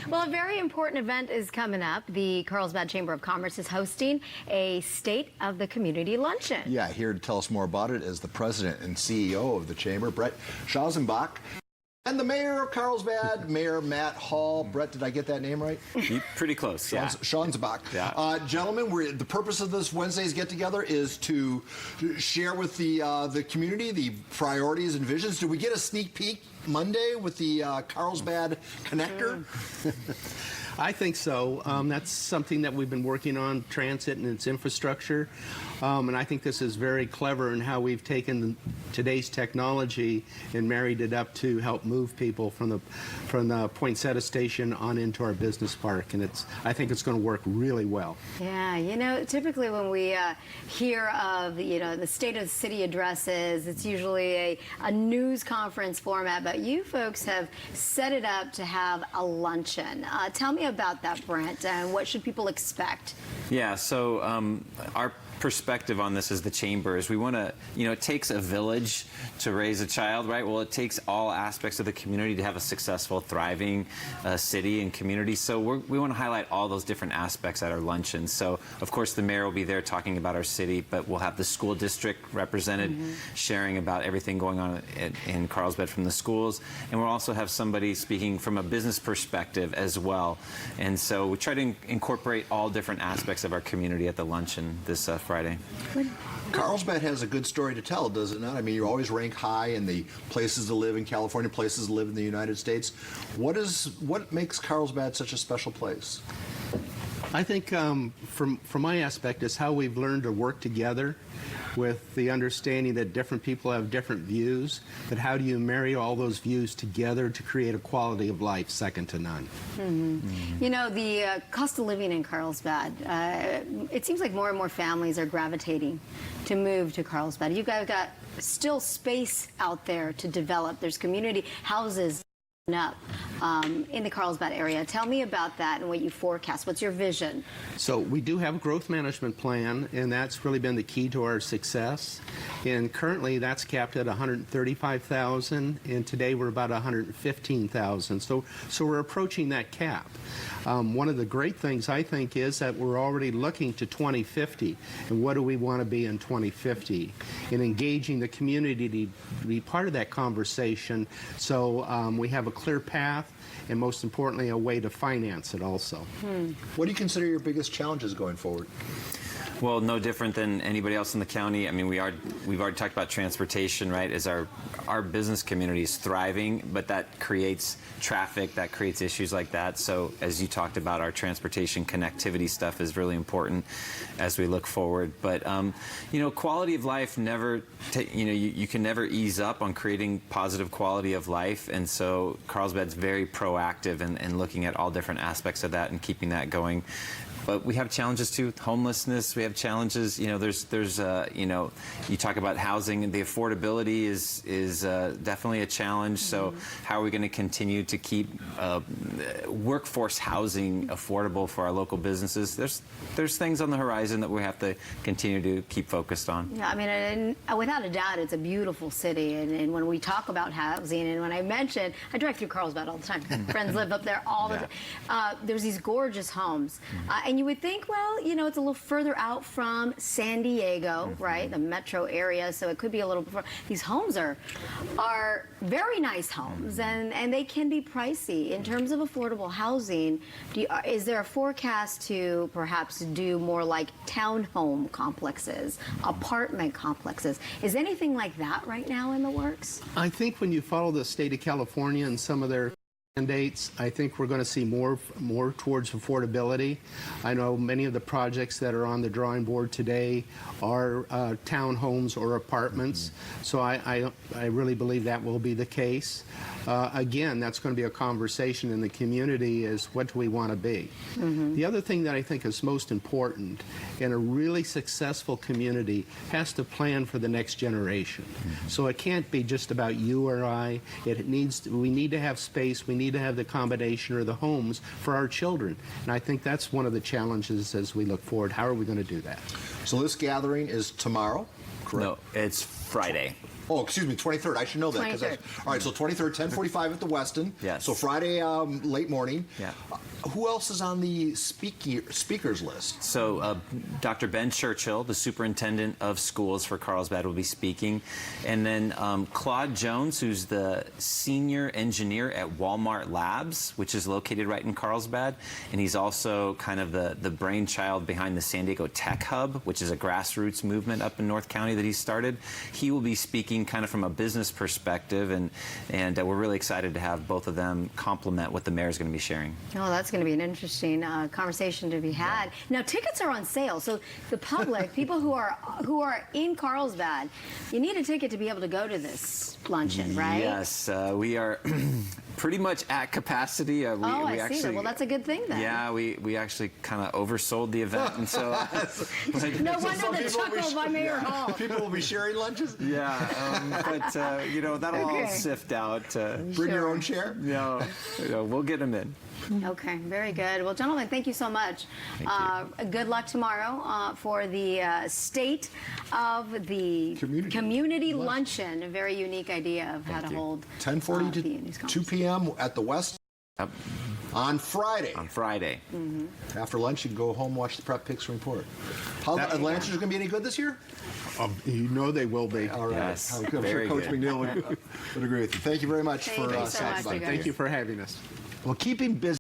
Well, a very important event is coming up. The Carlsbad Chamber of Commerce is hosting a State of the Community Luncheon. Yeah, here to tell us more about it is the president and CEO of the Chamber, Brett Schausenbach. And the mayor of Carlsbad, Mayor Matt Hall. Brett, did I get that name right? Pretty close, yeah. Schausenbach. Yeah. Gentlemen, the purpose of this Wednesday's get-together is to share with the community the priorities and visions. Do we get a sneak peek Monday with the Carlsbad Connector? I think so. That's something that we've been working on, transit and its infrastructure. And I think this is very clever in how we've taken today's technology and married it up to help move people from the Poinsettia station on into our business park. And I think it's going to work really well. Yeah, you know, typically when we hear of, the State of the City addresses, it's usually a news conference format, but you folks have set it up to have a luncheon. Tell me about that, Brent, and what should people expect? Yeah, so our perspective on this as the chamber is we want to, it takes a village to raise a child, right? Well, it takes all aspects of the community to have a successful, thriving city and community. So we want to highlight all those different aspects at our luncheon. So, of course, the mayor will be there talking about our city, but we'll have the school district represented, sharing about everything going on in Carlsbad from the schools. And we'll also have somebody speaking from a business perspective as well. And so we try to incorporate all different aspects of our community at the luncheon this Friday. Carlsbad has a good story to tell, does it not? I mean, you always rank high in the places to live in California, places to live in the United States. What makes Carlsbad such a special place? I think from my aspect is how we've learned to work together with the understanding that different people have different views, but how do you marry all those views together to create a quality of life second to none? You know, the cost of living in Carlsbad, it seems like more and more families are gravitating to move to Carlsbad. You guys got still space out there to develop. There's community houses up in the Carlsbad area. Tell me about that and what you forecast. What's your vision? So we do have a growth management plan, and that's really been the key to our success. And currently that's capped at 135,000, and today we're about 115,000. So we're approaching that cap. One of the great things I think is that we're already looking to 2050, and what do we want to be in 2050, and engaging the community to be part of that conversation. So we have a clear path, and most importantly, a way to finance it also. What do you consider your biggest challenges going forward? Well, no different than anybody else in the county. I mean, we've already talked about transportation, right? As our business community is thriving, but that creates traffic, that creates issues like that. So as you talked about, our transportation connectivity stuff is really important as we look forward. But quality of life never, you can never ease up on creating positive quality of life. And so Carlsbad's very proactive in looking at all different aspects of that and keeping that going. But we have challenges too. Homelessness, we have challenges. There's you talk about housing, and the affordability is definitely a challenge. So how are we going to continue to keep workforce housing affordable for our local businesses? There's things on the horizon that we have to continue to keep focused on. Yeah, I mean, and without a doubt, it's a beautiful city. And when we talk about housing, and when I mentioned, I drive through Carlsbad all the time. Friends live up there all the time. There's these gorgeous homes. And you would think, well, it's a little further out from San Diego, right, the metro area, so it could be a little before. These homes are very nice homes, and they can be pricey. In terms of affordable housing, is there a forecast to perhaps do more like townhome complexes, apartment complexes? Is anything like that right now in the works? I think when you follow the state of California and some of their mandates, I think we're going to see more towards affordability. I know many of the projects that are on the drawing board today are townhomes or apartments, so I really believe that will be the case. Again, that's going to be a conversation in the community is what do we want to be. The other thing that I think is most important in a really successful community has to plan for the next generation. So it can't be just about you or I. We need to have space. We need to have the combination or the homes for our children. And I think that's one of the challenges as we look forward. How are we going to do that? So this gathering is tomorrow, correct? No, it's Friday. Oh, excuse me, 23rd. I should know that. 23rd. All right, so 23rd, 10:45 at the Westin. Yes. So Friday, late morning. Yeah. Who else is on the speakers list? So Dr. Ben Churchill, the superintendent of schools for Carlsbad, will be speaking. And then Claude Jones, who's the senior engineer at Walmart Labs, which is located right in Carlsbad. And he's also kind of the brainchild behind the San Diego Tech Hub, which is a grassroots movement up in North County that he started. He will be speaking kind of from a business perspective, and we're really excited to have both of them complement what the mayor is going to be sharing. Oh, that's going to be an interesting conversation to be had. Yeah. Now, tickets are on sale, so the public, people who are in Carlsbad, you need a ticket to be able to go to this luncheon, right? Yes, we are pretty much at capacity. I see that. Well, that's a good thing then. Yeah, we actually kind of oversold the event, and so. No wonder the chuckle by Mayor Hall. People will be sharing lunches. Yeah, but that'll all sift out. Bring your own chair. No, we'll get them in. Okay, very good. Well, gentlemen, thank you so much. Good luck tomorrow for the State of the Community Luncheon. A very unique idea of how to hold 10:40 to 2 p.m. at the West on Friday. On Friday. Mm-hmm. After lunch, you can go home, watch the prep picks report. How the Lancers going to be any good this year? You know they will be. All right. Yes, I'm sure very Coach good. McNeil would agree with you. Thank you very much Thank you so much, stopping by. you guys. Thank you for having us. Well, keeping busy.